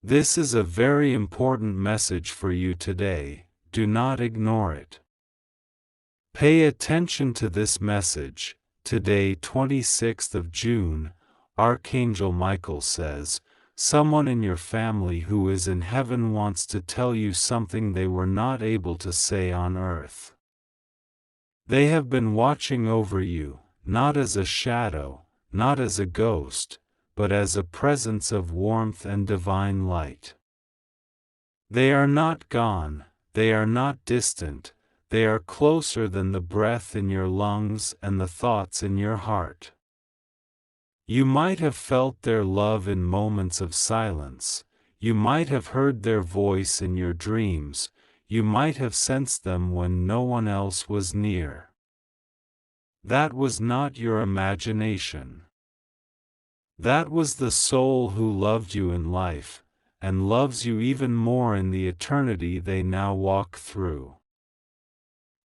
This is a very important message for you today. Do not ignore it. Pay attention to this message. Today, 26th of June, Archangel Michael says, someone in your family who is in heaven wants to tell you something they were not able to say on earth. They have been watching over you, not as a shadow, not as a ghost, but as a presence of warmth and divine light. They are not gone, they are not distant, they are closer than the breath in your lungs and the thoughts in your heart. You might have felt their love in moments of silence, you might have heard their voice in your dreams, you might have sensed them when no one else was near. That was not your imagination. That was the soul who loved you in life, and loves you even more in the eternity they now walk through.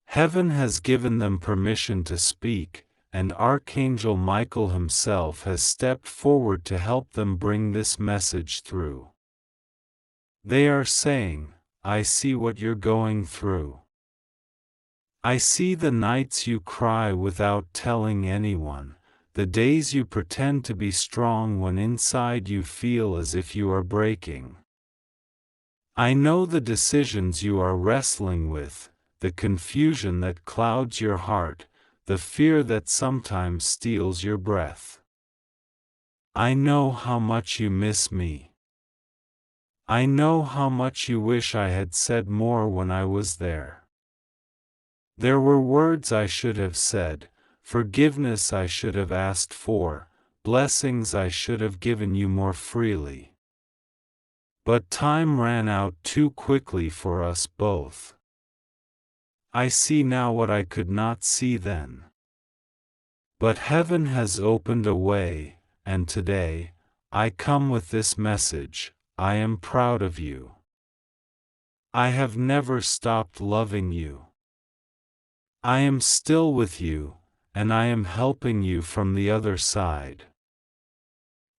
Heaven has given them permission to speak, and Archangel Michael himself has stepped forward to help them bring this message through. They are saying, I see what you're going through. I see the nights you cry without telling anyone, the days you pretend to be strong when inside you feel as if you are breaking. I know the decisions you are wrestling with, the confusion that clouds your heart, the fear that sometimes steals your breath. I know how much you miss me. I know how much you wish I had said more when I was there. There were words I should have said, forgiveness I should have asked for, blessings I should have given you more freely. But time ran out too quickly for us both. I see now what I could not see then. But heaven has opened a way, and today, I come with this message. I am proud of you. I have never stopped loving you. I am still with you, and I am helping you from the other side.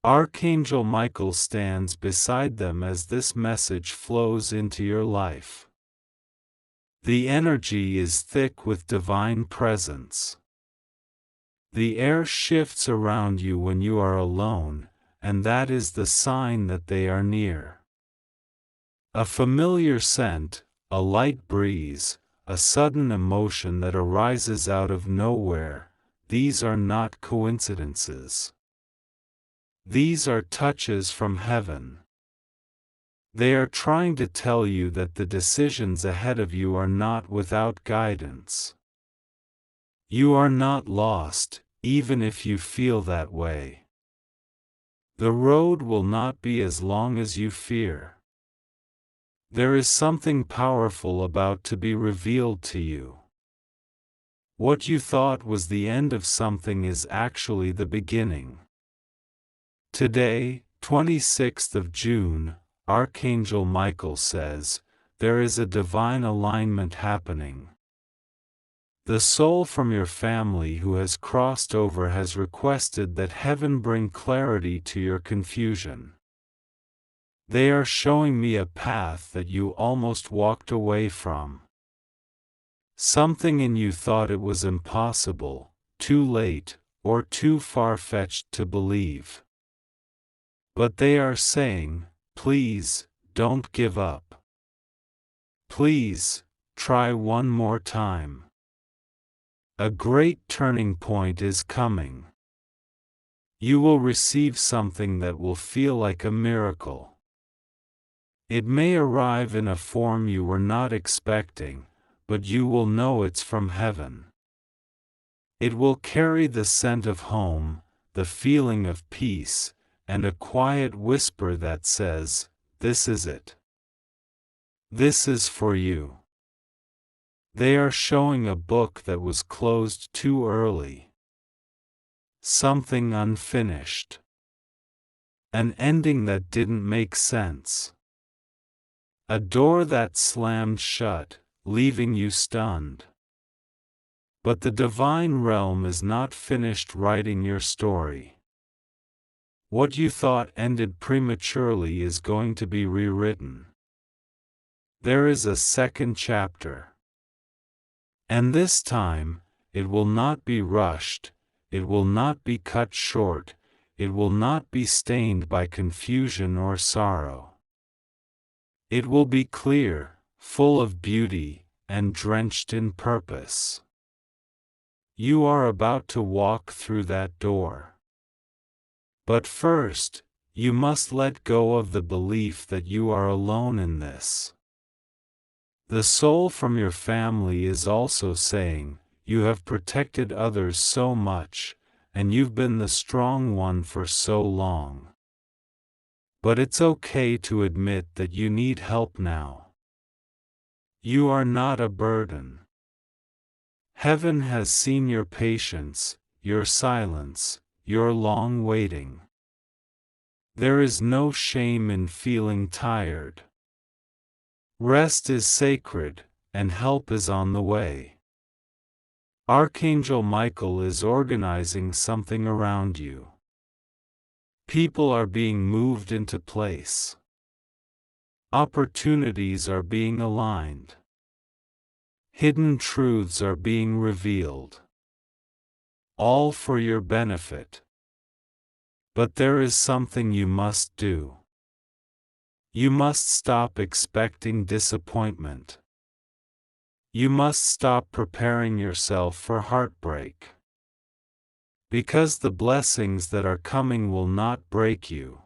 Archangel Michael stands beside them as this message flows into your life. The energy is thick with divine presence. The air shifts around you when you are alone, and that is the sign that they are near. A familiar scent, a light breeze, a sudden emotion that arises out of nowhere, these are not coincidences. These are touches from heaven. They are trying to tell you that the decisions ahead of you are not without guidance. You are not lost, even if you feel that way. The road will not be as long as you fear. There is something powerful about to be revealed to you. What you thought was the end of something is actually the beginning. Today, 26th of June, Archangel Michael says, there is a divine alignment happening. The soul from your family who has crossed over has requested that heaven bring clarity to your confusion. They are showing me a path that you almost walked away from. Something in you thought it was impossible, too late, or too far-fetched to believe. But they are saying, please, don't give up. Please, try one more time. A great turning point is coming. You will receive something that will feel like a miracle. It may arrive in a form you were not expecting, but you will know it's from heaven. It will carry the scent of home, the feeling of peace, and a quiet whisper that says, this is it. This is for you. They are showing a book that was closed too early. Something unfinished. An ending that didn't make sense. A door that slammed shut, leaving you stunned. But the divine realm is not finished writing your story. What you thought ended prematurely is going to be rewritten. There is a second chapter. And this time, it will not be rushed, it will not be cut short, it will not be stained by confusion or sorrow. It will be clear, full of beauty, and drenched in purpose. You are about to walk through that door. But first, you must let go of the belief that you are alone in this. The soul from your family is also saying, you have protected others so much, and you've been the strong one for so long. But it's okay to admit that you need help now. You are not a burden. Heaven has seen your patience, your silence, your long waiting. There is no shame in feeling tired. Rest is sacred, and help is on the way. Archangel Michael is organizing something around you. People are being moved into place. Opportunities are being aligned. Hidden truths are being revealed. All for your benefit. But there is something you must do. You must stop expecting disappointment. You must stop preparing yourself for heartbreak. Because the blessings that are coming will not break you.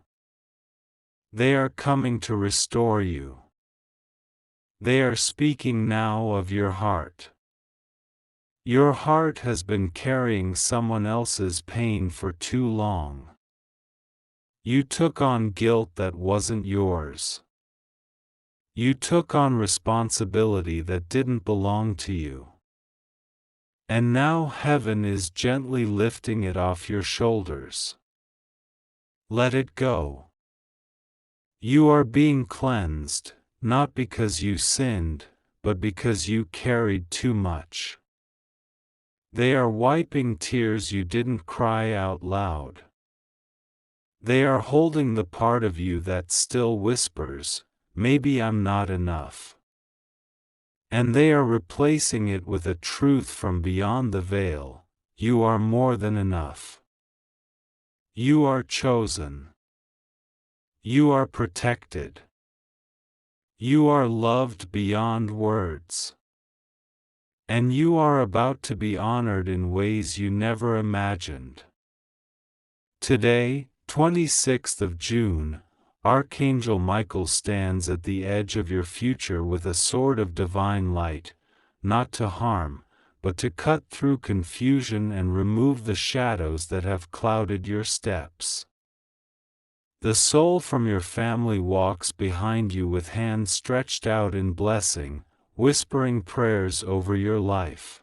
They are coming to restore you. They are speaking now of your heart. Your heart has been carrying someone else's pain for too long. You took on guilt that wasn't yours. You took on responsibility that didn't belong to you. And now heaven is gently lifting it off your shoulders. Let it go. You are being cleansed, not because you sinned, but because you carried too much. They are wiping tears you didn't cry out loud. They are holding the part of you that still whispers, maybe I'm not enough. And they are replacing it with a truth from beyond the veil, you are more than enough. You are chosen. You are protected. You are loved beyond words. And you are about to be honored in ways you never imagined. Today, 26th of June, Archangel Michael stands at the edge of your future with a sword of divine light, not to harm, but to cut through confusion and remove the shadows that have clouded your steps. The soul from your family walks behind you with hands stretched out in blessing, whispering prayers over your life.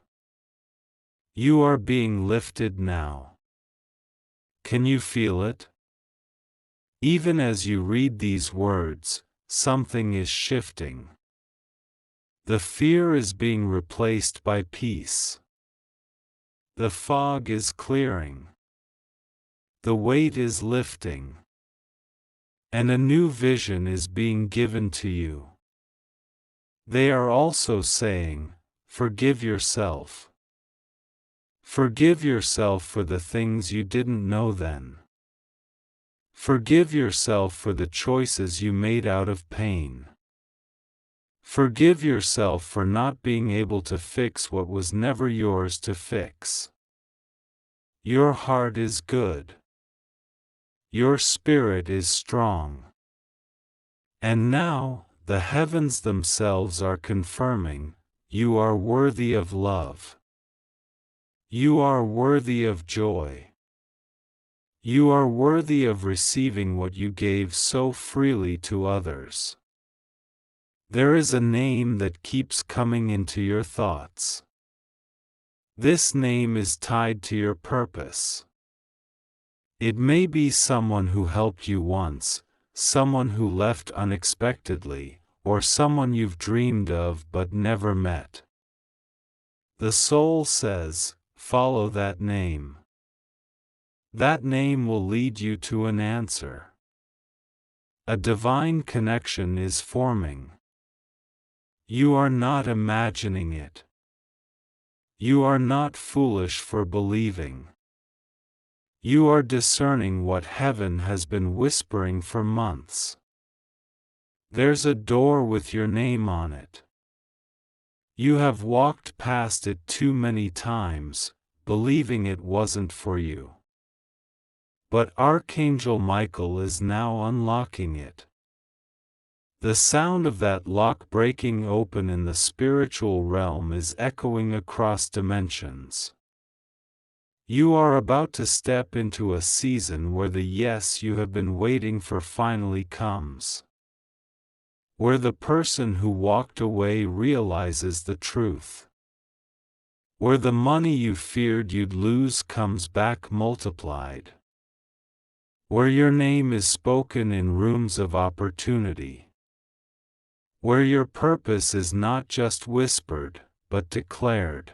You are being lifted now. Can you feel it? Even as you read these words, something is shifting. The fear is being replaced by peace. The fog is clearing. The weight is lifting. And a new vision is being given to you. They are also saying, forgive yourself. Forgive yourself for the things you didn't know then. Forgive yourself for the choices you made out of pain. Forgive yourself for not being able to fix what was never yours to fix. Your heart is good. Your spirit is strong. And now, the heavens themselves are confirming, you are worthy of love. You are worthy of joy. You are worthy of receiving what you gave so freely to others. There is a name that keeps coming into your thoughts. This name is tied to your purpose. It may be someone who helped you once, someone who left unexpectedly, or someone you've dreamed of but never met. The soul says, follow that name. That name will lead you to an answer. A divine connection is forming. You are not imagining it. You are not foolish for believing. You are discerning what heaven has been whispering for months. There's a door with your name on it. You have walked past it too many times, believing it wasn't for you. But Archangel Michael is now unlocking it. The sound of that lock breaking open in the spiritual realm is echoing across dimensions. You are about to step into a season where the yes you have been waiting for finally comes. Where the person who walked away realizes the truth. Where the money you feared you'd lose comes back multiplied. Where your name is spoken in rooms of opportunity. Where your purpose is not just whispered, but declared.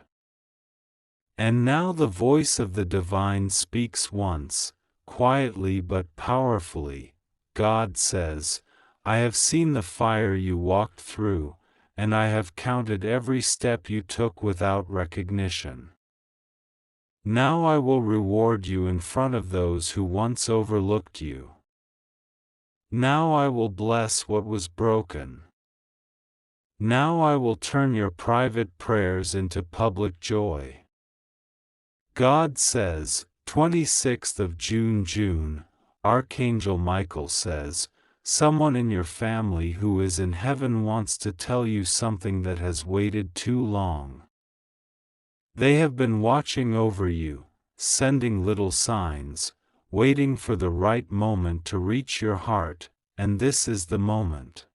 And now the voice of the divine speaks once, quietly but powerfully. God says, I have seen the fire you walked through, and I have counted every step you took without recognition. Now I will reward you in front of those who once overlooked you. Now I will bless what was broken. Now I will turn your private prayers into public joy. God says, 26th of June, Archangel Michael says, someone in your family who is in heaven wants to tell you something that has waited too long. They have been watching over you, sending little signs, waiting for the right moment to reach your heart, and this is the moment.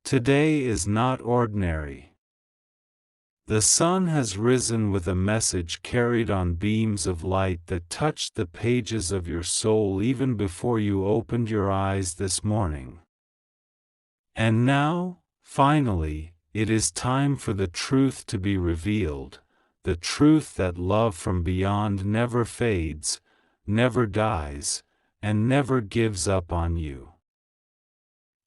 Today is not ordinary. The sun has risen with a message carried on beams of light that touched the pages of your soul even before you opened your eyes this morning. And now, finally, it is time for the truth to be revealed, the truth that love from beyond never fades, never dies, and never gives up on you.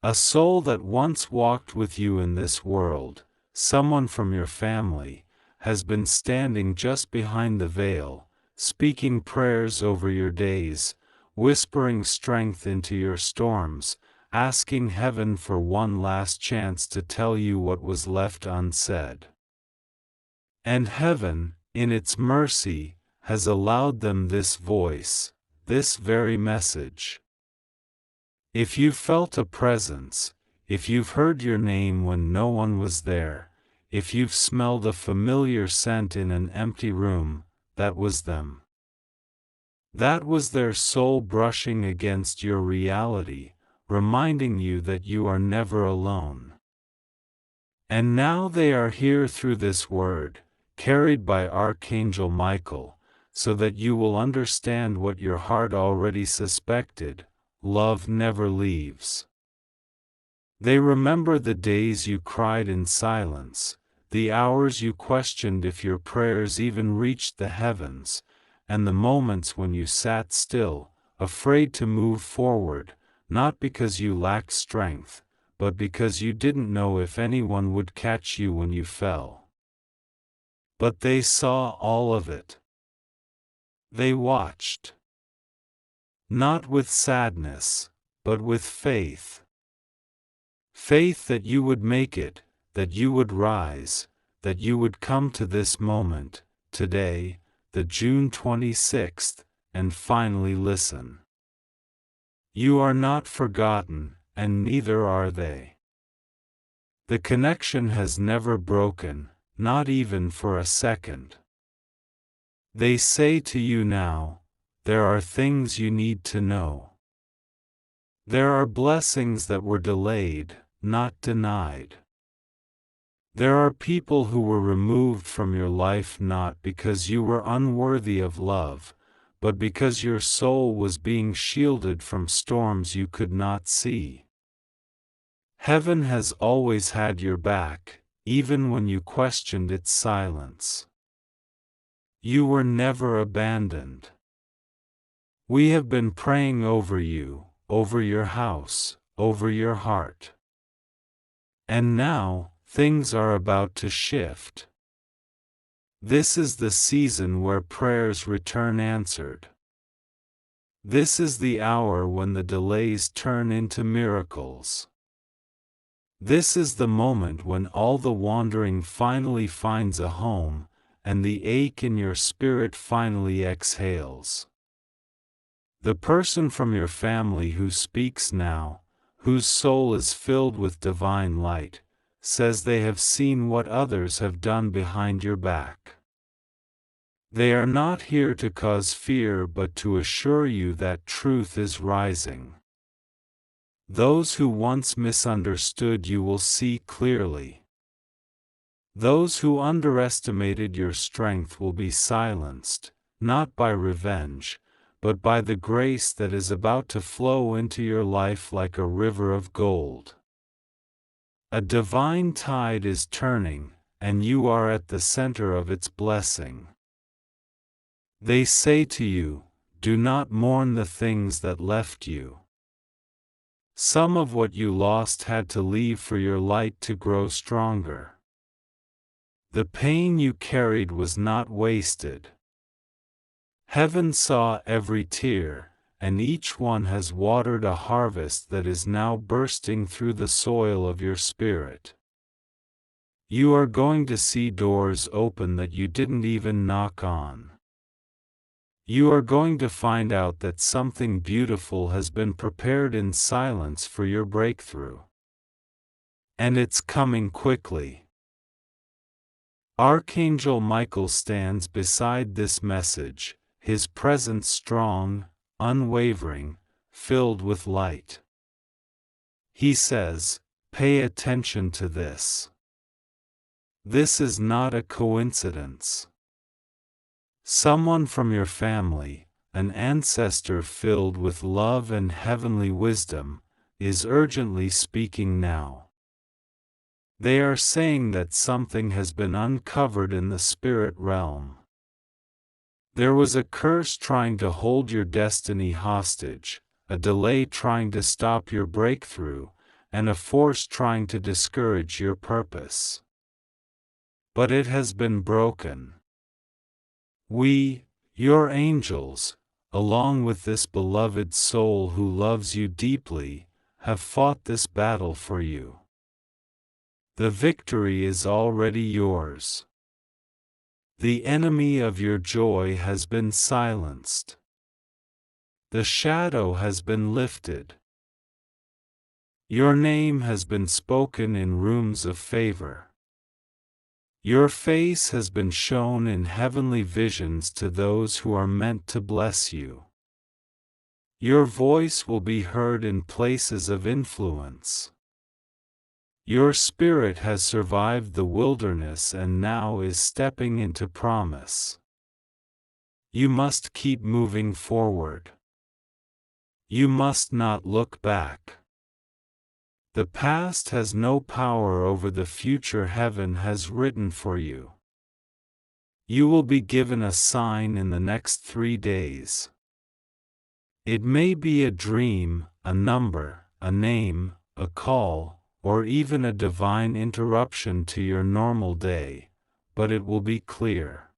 A soul that once walked with you in this world, someone from your family, has been standing just behind the veil, speaking prayers over your days, whispering strength into your storms, asking heaven for one last chance to tell you what was left unsaid. And heaven, in its mercy, has allowed them this voice, this very message. If you felt a presence, if you've heard your name when no one was there, if you've smelled a familiar scent in an empty room, that was them. That was their soul brushing against your reality, reminding you that you are never alone. And now they are here through this word, carried by Archangel Michael, so that you will understand what your heart already suspected: love never leaves. They remember the days you cried in silence, the hours you questioned if your prayers even reached the heavens, and the moments when you sat still, afraid to move forward, not because you lacked strength, but because you didn't know if anyone would catch you when you fell. But they saw all of it. They watched. Not with sadness, but with faith. Faith that you would make it, that you would rise, that you would come to this moment, today, the June 26th, and finally listen. You are not forgotten, and neither are they. The connection has never broken, not even for a second. They say to you now, there are things you need to know. There are blessings that were delayed, not denied. There are people who were removed from your life not because you were unworthy of love, but because your soul was being shielded from storms you could not see. Heaven has always had your back, even when you questioned its silence. You were never abandoned. We have been praying over you, over your house, over your heart. And now, things are about to shift. This is the season where prayers return answered. This is the hour when the delays turn into miracles. This is the moment when all the wandering finally finds a home, and the ache in your spirit finally exhales. The person from your family who speaks now, whose soul is filled with divine light, says they have seen what others have done behind your back. They are not here to cause fear but to assure you that truth is rising. Those who once misunderstood you will see clearly. Those who underestimated your strength will be silenced, not by revenge, but by the grace that is about to flow into your life like a river of gold. A divine tide is turning, and you are at the center of its blessing. They say to you, "Do not mourn the things that left you." Some of what you lost had to leave for your light to grow stronger. The pain you carried was not wasted. Heaven saw every tear, and each one has watered a harvest that is now bursting through the soil of your spirit. You are going to see doors open that you didn't even knock on. You are going to find out that something beautiful has been prepared in silence for your breakthrough. And it's coming quickly. Archangel Michael stands beside this message, his presence strong, unwavering, filled with light. He says, "Pay attention to this. This is not a coincidence. Someone from your family, an ancestor filled with love and heavenly wisdom, is urgently speaking now. They are saying that something has been uncovered in the spirit realm. There was a curse trying to hold your destiny hostage, a delay trying to stop your breakthrough, and a force trying to discourage your purpose. But it has been broken. We, your angels, along with this beloved soul who loves you deeply, have fought this battle for you. The victory is already yours. The enemy of your joy has been silenced. The shadow has been lifted. Your name has been spoken in rooms of favor. Your face has been shown in heavenly visions to those who are meant to bless you. Your voice will be heard in places of influence. Your spirit has survived the wilderness and now is stepping into promise. You must keep moving forward. You must not look back. The past has no power over the future heaven has written for you. You will be given a sign in the next 3 days. It may be a dream, a number, a name, a call, or even a divine interruption to your normal day, but it will be clear.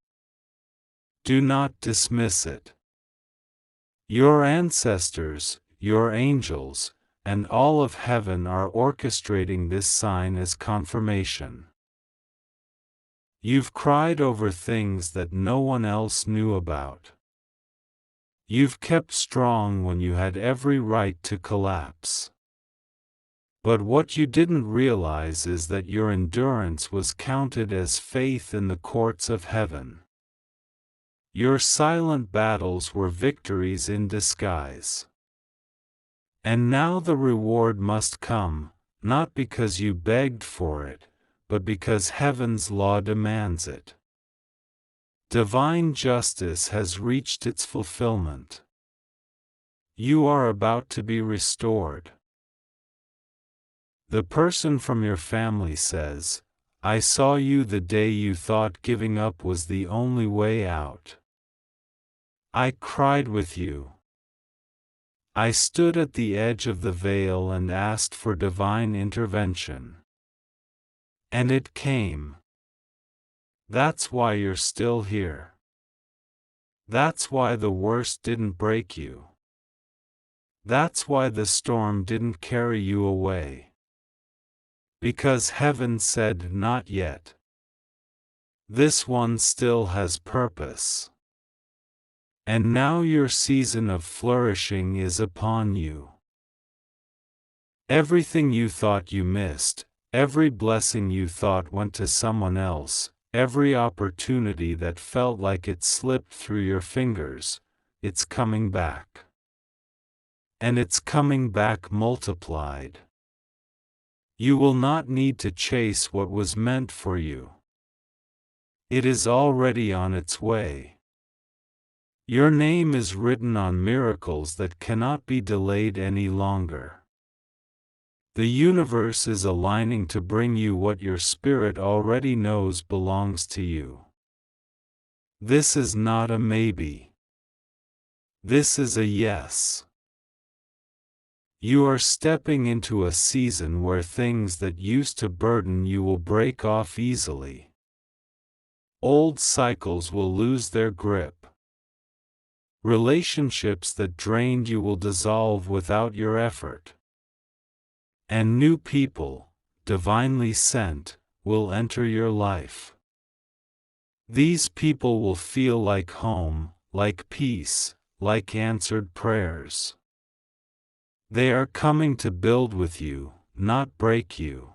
Do not dismiss it. Your ancestors, your angels, and all of heaven are orchestrating this sign as confirmation. You've cried over things that no one else knew about. You've kept strong when you had every right to collapse. But what you didn't realize is that your endurance was counted as faith in the courts of heaven. Your silent battles were victories in disguise. And now the reward must come, not because you begged for it, but because heaven's law demands it. Divine justice has reached its fulfillment. You are about to be restored. The person from your family says, "I saw you the day you thought giving up was the only way out. I cried with you. I stood at the edge of the veil and asked for divine intervention. And it came. That's why you're still here. That's why the worst didn't break you. That's why the storm didn't carry you away. Because heaven said not yet. This one still has purpose. And now your season of flourishing is upon you. Everything you thought you missed, every blessing you thought went to someone else, every opportunity that felt like it slipped through your fingers, it's coming back. And it's coming back multiplied. You will not need to chase what was meant for you. It is already on its way. Your name is written on miracles that cannot be delayed any longer. The universe is aligning to bring you what your spirit already knows belongs to you. This is not a maybe. This is a yes. You are stepping into a season where things that used to burden you will break off easily. Old cycles will lose their grip. Relationships that drained you will dissolve without your effort. And new people, divinely sent, will enter your life. These people will feel like home, like peace, like answered prayers. They are coming to build with you, not break you.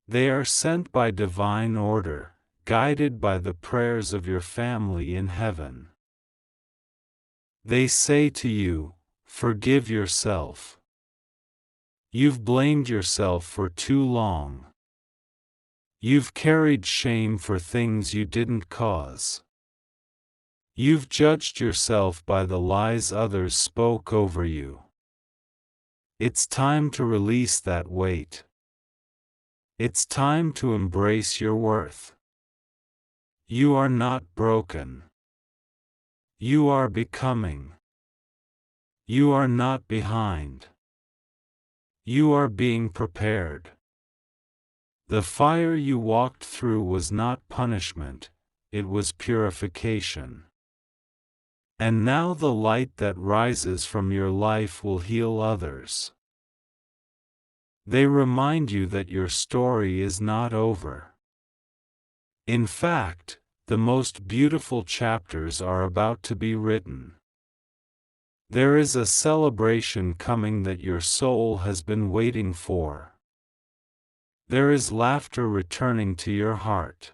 They are sent by divine order, guided by the prayers of your family in heaven. They say to you, forgive yourself. You've blamed yourself for too long. You've carried shame for things you didn't cause. You've judged yourself by the lies others spoke over you. It's time to release that weight. It's time to embrace your worth. You are not broken. You are becoming. You are not behind. You are being prepared. The fire you walked through was not punishment, it was purification. And now the light that rises from your life will heal others. They remind you that your story is not over. In fact, the most beautiful chapters are about to be written. There is a celebration coming that your soul has been waiting for. There is laughter returning to your heart.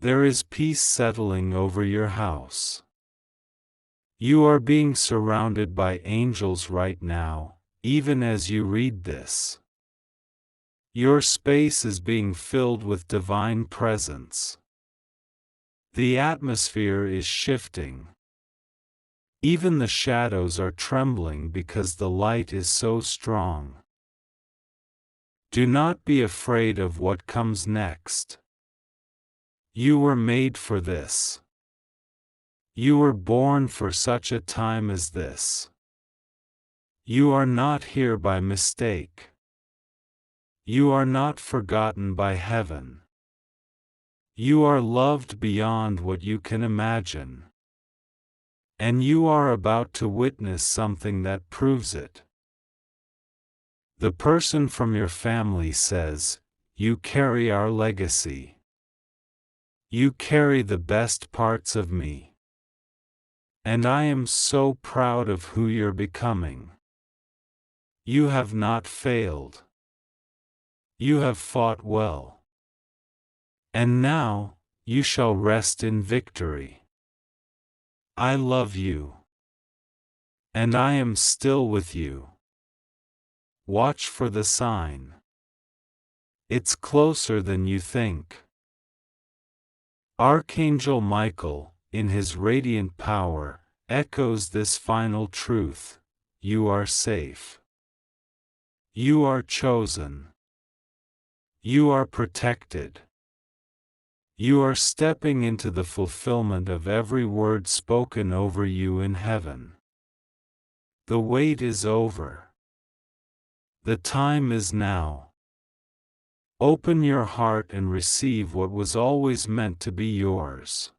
There is peace settling over your house. You are being surrounded by angels right now, even as you read this. Your space is being filled with divine presence. The atmosphere is shifting. Even the shadows are trembling because the light is so strong. Do not be afraid of what comes next. You were made for this. You were born for such a time as this. You are not here by mistake. You are not forgotten by heaven. You are loved beyond what you can imagine. And you are about to witness something that proves it. The person from your family says, you carry our legacy. You carry the best parts of me. And I am so proud of who you're becoming. You have not failed. You have fought well. And now, you shall rest in victory. I love you. And I am still with you. Watch for the sign. It's closer than you think. Archangel Michael, in his radiant power, echoes this final truth: you are safe. You are chosen. You are protected. You are stepping into the fulfillment of every word spoken over you in heaven. The wait is over. The time is now. Open your heart and receive what was always meant to be yours.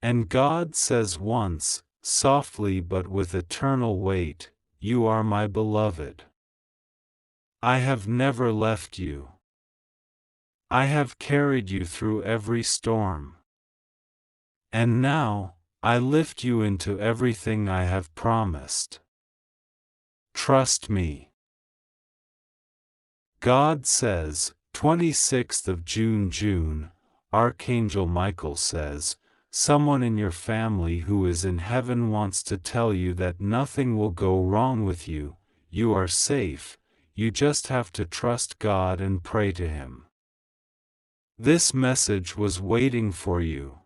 And God says once, softly but with eternal weight, "You are my beloved. I have never left you. I have carried you through every storm. And now, I lift you into everything I have promised. Trust me." God says, 26th of June, Archangel Michael says, someone in your family who is in heaven wants to tell you that nothing will go wrong with you, you are safe, you just have to trust God and pray to Him. This message was waiting for you.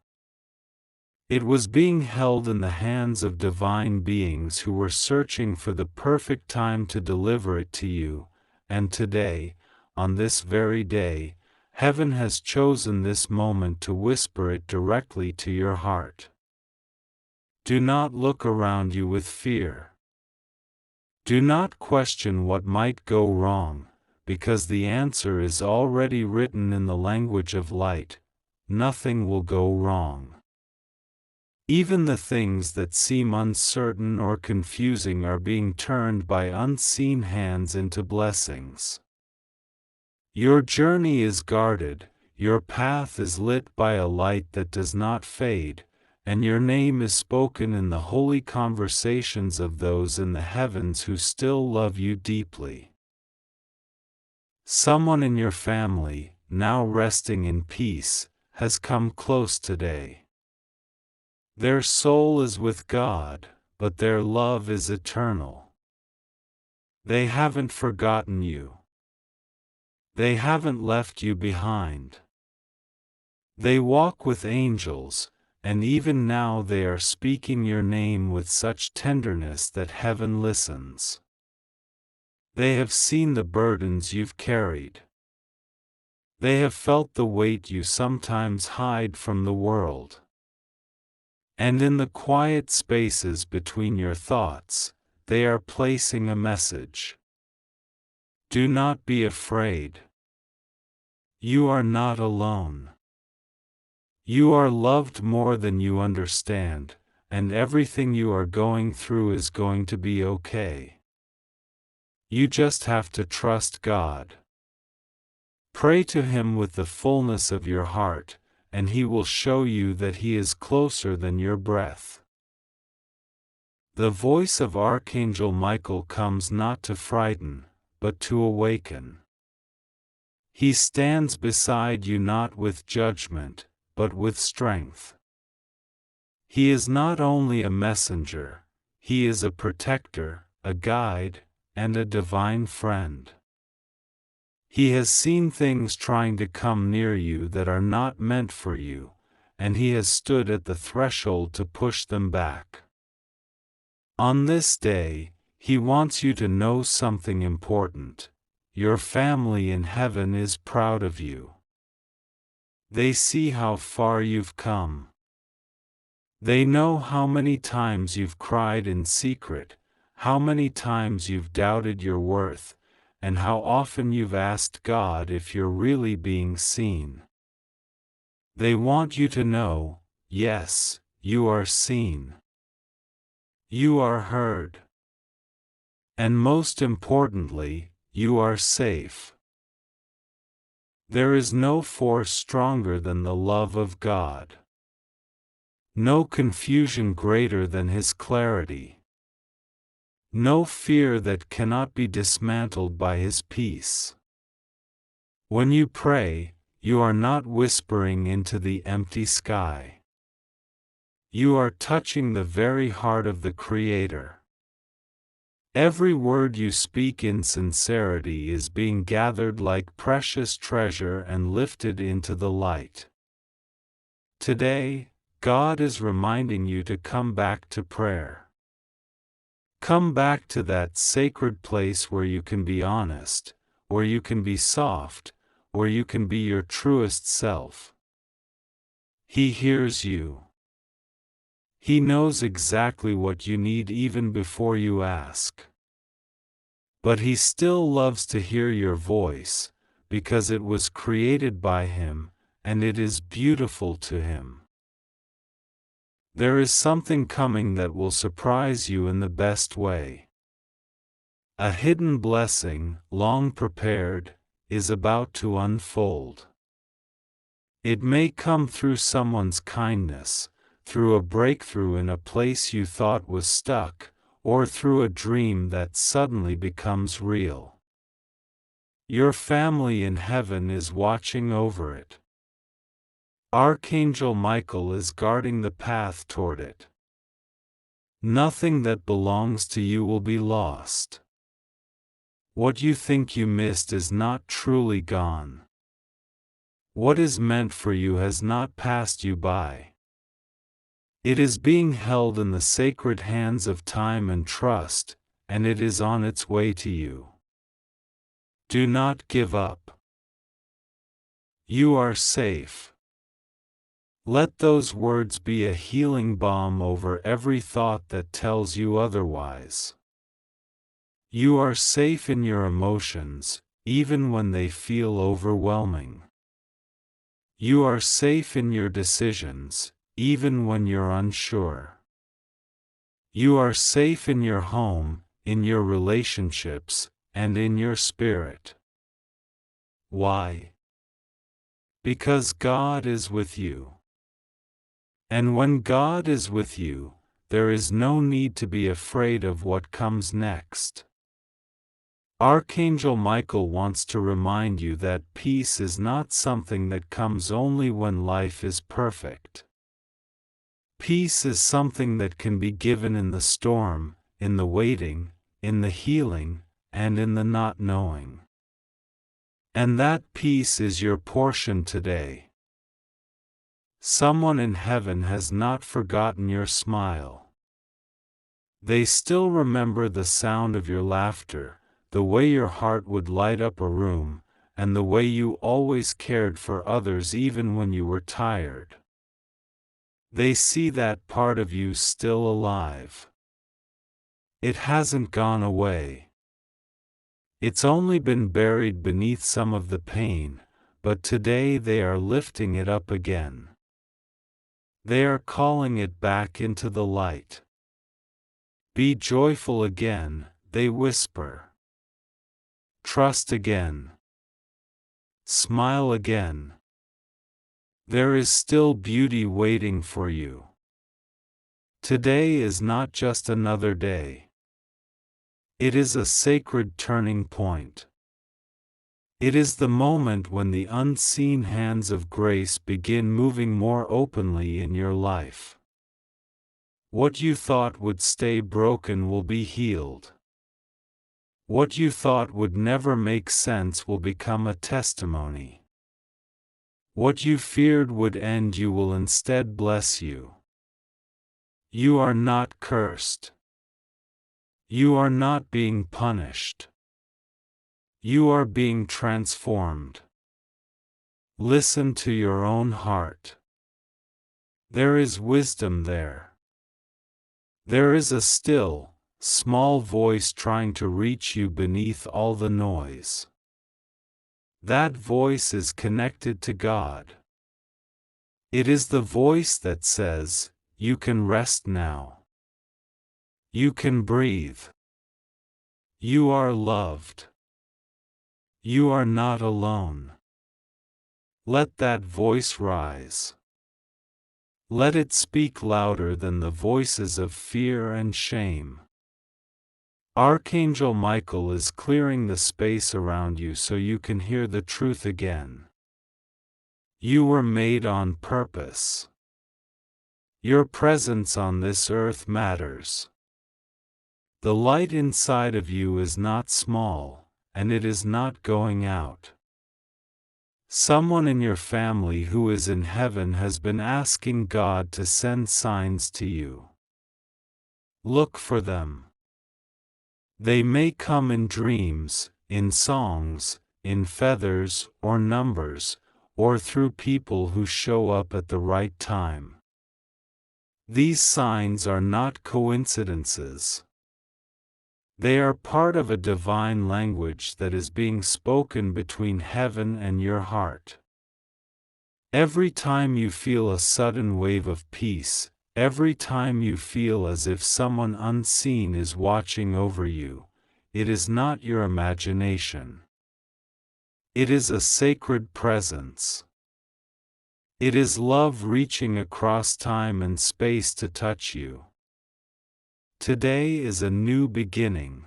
It was being held in the hands of divine beings who were searching for the perfect time to deliver it to you, and today, on this very day, Heaven has chosen this moment to whisper it directly to your heart. Do not look around you with fear. Do not question what might go wrong, because the answer is already written in the language of light. Nothing will go wrong. Even the things that seem uncertain or confusing are being turned by unseen hands into blessings. Your journey is guarded, your path is lit by a light that does not fade, and your name is spoken in the holy conversations of those in the heavens who still love you deeply. Someone in your family, now resting in peace, has come close today. Their soul is with God, but their love is eternal. They haven't forgotten you. They haven't left you behind. They walk with angels, and even now they are speaking your name with such tenderness that heaven listens. They have seen the burdens you've carried. They have felt the weight you sometimes hide from the world. And in the quiet spaces between your thoughts, they are placing a message. Do not be afraid. You are not alone. You are loved more than you understand, and everything you are going through is going to be okay. You just have to trust God. Pray to Him with the fullness of your heart, and He will show you that He is closer than your breath. The voice of Archangel Michael comes not to frighten, but to awaken. He stands beside you not with judgment, but with strength. He is not only a messenger, he is a protector, a guide, and a divine friend. He has seen things trying to come near you that are not meant for you, and he has stood at the threshold to push them back. On this day, he wants you to know something important. Your family in heaven is proud of you. They see how far you've come. They know how many times you've cried in secret, how many times you've doubted your worth, and how often you've asked God if you're really being seen. They want you to know, yes, you are seen. You are heard. And most importantly, you are safe. There is no force stronger than the love of God. No confusion greater than His clarity. No fear that cannot be dismantled by His peace. When you pray, you are not whispering into the empty sky. You are touching the very heart of the Creator. Every word you speak in sincerity is being gathered like precious treasure and lifted into the light. Today, God is reminding you to come back to prayer. Come back to that sacred place where you can be honest, where you can be soft, where you can be your truest self. He hears you. He knows exactly what you need even before you ask. But He still loves to hear your voice, because it was created by Him, and it is beautiful to Him. There is something coming that will surprise you in the best way. A hidden blessing, long prepared, is about to unfold. It may come through someone's kindness, through a breakthrough in a place you thought was stuck, or through a dream that suddenly becomes real. Your family in heaven is watching over it. Archangel Michael is guarding the path toward it. Nothing that belongs to you will be lost. What you think you missed is not truly gone. What is meant for you has not passed you by. It is being held in the sacred hands of time and trust, and it is on its way to you. Do not give up. You are safe. Let those words be a healing balm over every thought that tells you otherwise. You are safe in your emotions, even when they feel overwhelming. You are safe in your decisions, even when you're unsure. You are safe in your home, in your relationships, and in your spirit. Why? Because God is with you. And when God is with you, there is no need to be afraid of what comes next. Archangel Michael wants to remind you that peace is not something that comes only when life is perfect. Peace is something that can be given in the storm, in the waiting, in the healing, and in the not knowing. And that peace is your portion today. Someone in heaven has not forgotten your smile. They still remember the sound of your laughter, the way your heart would light up a room, and the way you always cared for others even when you were tired. They see that part of you still alive. It hasn't gone away. It's only been buried beneath some of the pain, but today they are lifting it up again. They are calling it back into the light. Be joyful again, they whisper. Trust again. Smile again. There is still beauty waiting for you. Today is not just another day. It is a sacred turning point. It is the moment when the unseen hands of grace begin moving more openly in your life. What you thought would stay broken will be healed. What you thought would never make sense will become a testimony. What you feared would end you will instead bless you. You are not cursed. You are not being punished. You are being transformed. Listen to your own heart. There is wisdom there. There is a still, small voice trying to reach you beneath all the noise. That voice is connected to God. It is the voice that says, "You can rest now. You can breathe. You are loved. You are not alone." Let that voice rise. Let it speak louder than the voices of fear and shame. Archangel Michael is clearing the space around you so you can hear the truth again. You were made on purpose. Your presence on this earth matters. The light inside of you is not small, and it is not going out. Someone in your family who is in heaven has been asking God to send signs to you. Look for them. They may come in dreams, in songs, in feathers or numbers, or through people who show up at the right time. These signs are not coincidences. They are part of a divine language that is being spoken between heaven and your heart. Every time you feel a sudden wave of peace, every time you feel as if someone unseen is watching over you, it is not your imagination. It is a sacred presence. It is love reaching across time and space to touch you. Today is a new beginning.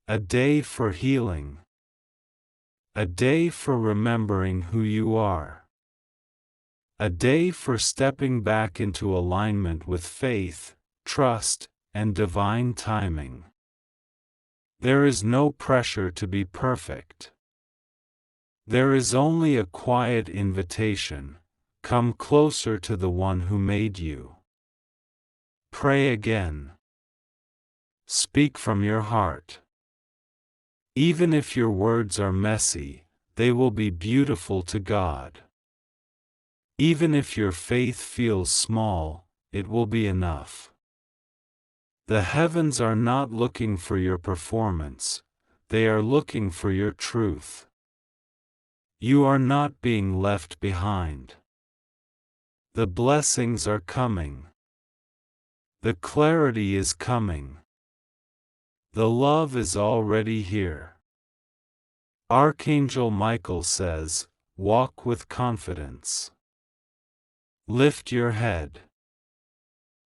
A day for healing. A day for remembering who you are. A day for stepping back into alignment with faith, trust, and divine timing. There is no pressure to be perfect. There is only a quiet invitation: come closer to the one who made you. Pray again. Speak from your heart. Even if your words are messy, they will be beautiful to God. Even if your faith feels small, it will be enough. The heavens are not looking for your performance, they are looking for your truth. You are not being left behind. The blessings are coming. The clarity is coming. The love is already here. Archangel Michael says, walk with confidence. Lift your head.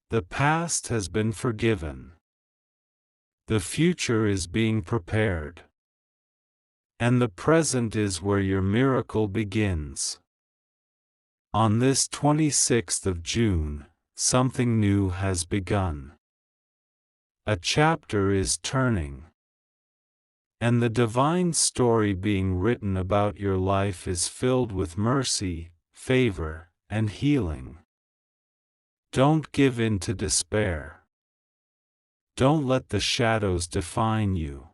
The past has been forgiven. The future is being prepared. And the present is where your miracle begins. On this 26th of June, something new has begun. A chapter is turning. And the divine story being written about your life is filled with mercy, favor, and healing. Don't give in to despair. Don't let the shadows define you.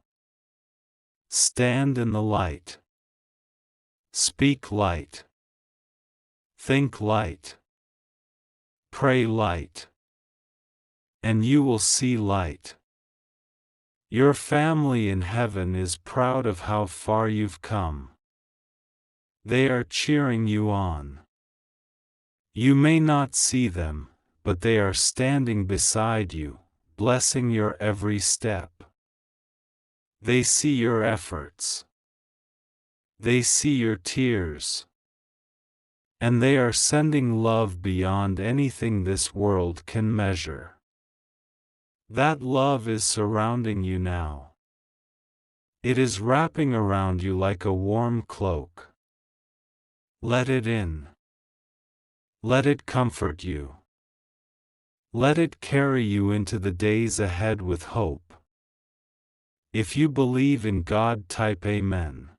Stand in the light. Speak light. Think light. Pray light. And you will see light. Your family in heaven is proud of how far you've come. They are cheering you on. You may not see them, but they are standing beside you, blessing your every step. They see your efforts. They see your tears. And they are sending love beyond anything this world can measure. That love is surrounding you now. It is wrapping around you like a warm cloak. Let it in. Let it comfort you. Let it carry you into the days ahead with hope. If you believe in God, type Amen.